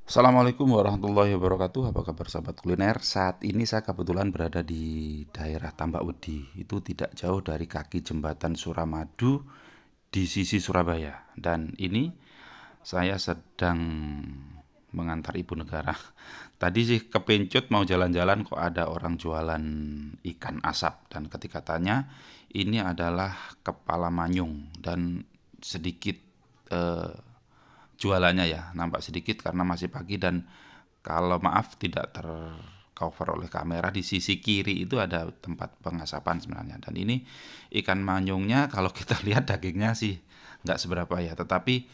Assalamualaikum warahmatullahi wabarakatuh. Apa kabar sahabat kuliner? Saat ini saya kebetulan berada di daerah Tambak-Wedi. Itu tidak jauh dari kaki jembatan Suramadu di sisi Surabaya. Dan ini saya sedang mengantar ibu negara. Tadi sih kepencut mau jalan-jalan kok ada orang jualan ikan asap. Dan ketika tanya, ini adalah kepala manyung dan sedikit eh, jualannya ya nampak sedikit karena masih pagi dan kalau maaf tidak tercover oleh kamera di sisi kiri itu ada tempat pengasapan sebenarnya dan ini ikan manyungnya kalau kita lihat dagingnya sih nggak seberapa ya tetapi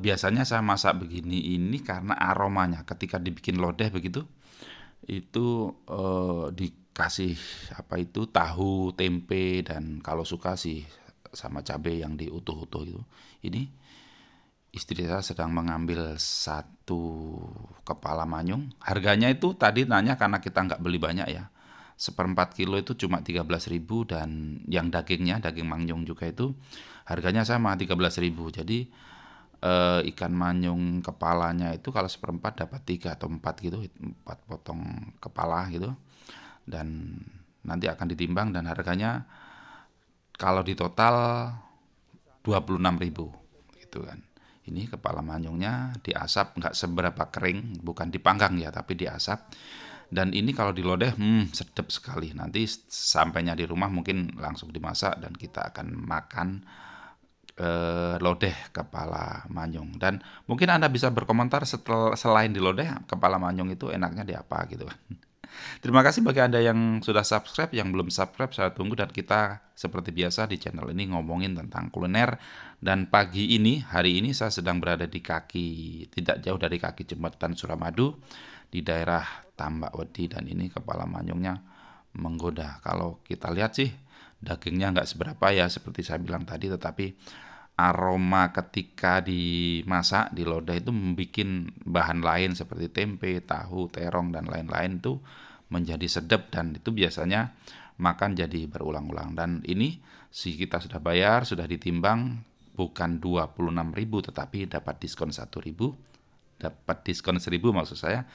biasanya saya masak begini ini karena aromanya ketika dibikin lodeh begitu itu dikasih apa itu tahu tempe dan kalau suka sih sama cabai yang diutuh-utuh itu ini istri saya sedang mengambil satu kepala manyung. Harganya itu tadi nanya karena kita nggak beli banyak ya. Seperempat kilo itu cuma 13.000 dan yang dagingnya, daging manyung juga itu harganya sama 13.000. Jadi ikan manyung kepalanya itu kalau seperempat dapat 3 atau 4 gitu, 4 potong kepala gitu. Dan nanti akan ditimbang dan harganya kalau di total 26.000 gitu kan. Ini kepala manyungnya diasap nggak seberapa kering, bukan dipanggang ya, tapi diasap. Dan ini kalau dilodeh, sedap sekali. Nanti sampainya di rumah mungkin langsung dimasak dan kita akan makan lodeh kepala manyung. Dan mungkin Anda bisa berkomentar selain di lodeh, kepala manyung itu enaknya di apa gitu kan. Terima kasih bagi Anda yang sudah subscribe, yang belum subscribe saya tunggu dan kita seperti biasa di channel ini ngomongin tentang kuliner dan pagi ini, hari ini saya sedang berada di kaki, tidak jauh dari kaki jembatan Suramadu di daerah Tambak-Wedi dan ini kepala manyungnya menggoda. Kalau kita lihat sih dagingnya nggak seberapa ya seperti saya bilang tadi tetapi aroma ketika dimasak di lodeh itu membuat bahan lain seperti tempe, tahu, terong dan lain-lain itu menjadi sedap dan itu biasanya makan jadi berulang-ulang dan ini si kita sudah bayar, sudah ditimbang bukan 26.000 tetapi dapat diskon 1.000, dapat diskon 1.000 maksud saya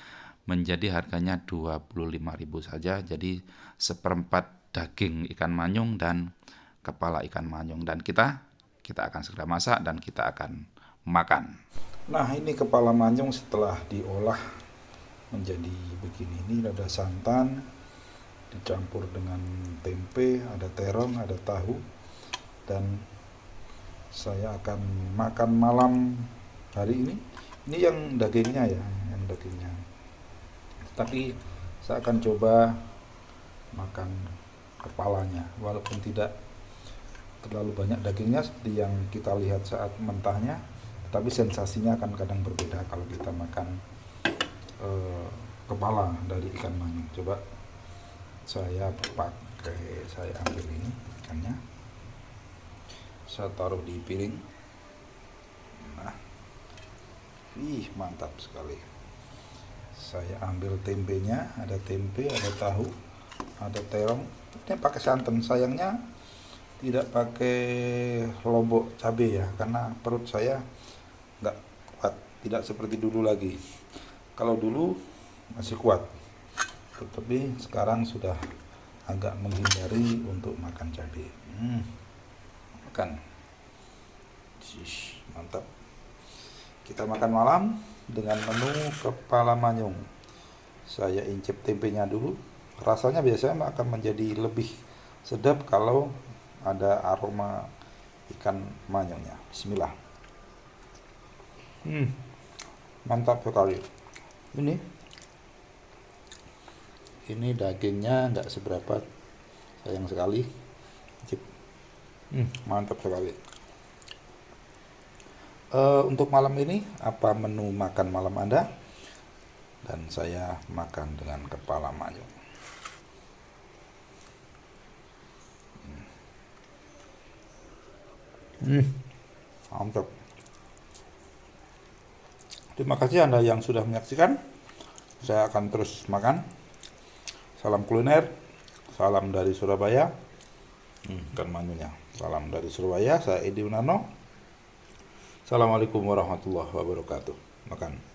menjadi harganya 25.000 saja. Jadi seperempat daging ikan manyung dan kepala ikan manyung dan kita akan segera masak dan kita akan makan. Nah, ini kepala manyung setelah diolah menjadi begini. Ini ada santan dicampur dengan tempe, ada terong, ada tahu dan saya akan makan malam hari ini. Ini yang dagingnya ya, yang dagingnya. Tapi saya akan coba makan kepalanya walaupun tidak terlalu banyak dagingnya seperti yang kita lihat saat mentahnya, tapi sensasinya akan kadang berbeda kalau kita makan kepala dari ikan manyung. Coba saya ambil ini ikannya, saya taruh di piring. Nah, mantap sekali. Saya ambil tempenya, ada tempe, ada tahu, ada terong. Ini pakai santan, sayangnya tidak pakai lombok cabai ya karena perut saya nggak kuat, tidak seperti dulu lagi. Kalau dulu masih kuat tetapi sekarang sudah agak menghindari untuk makan cabai. Makan mantap. Kita makan malam dengan menu kepala manyung. Saya incip tempenya dulu, rasanya biasanya akan menjadi lebih sedap kalau ada aroma ikan manyungnya. Bismillah. Mantap sekali. Ini dagingnya nggak seberapa, sayang sekali. Mantap sekali. Untuk malam ini apa menu makan malam Anda? Dan saya makan dengan kepala manyung. Mantap. Terima kasih Anda yang sudah menyaksikan. Saya akan terus makan. Salam kuliner. Salam dari Surabaya. Ikan manyungnya. Salam dari Surabaya. Saya Edi Unarno. Assalamualaikum warahmatullahi wabarakatuh. Makan.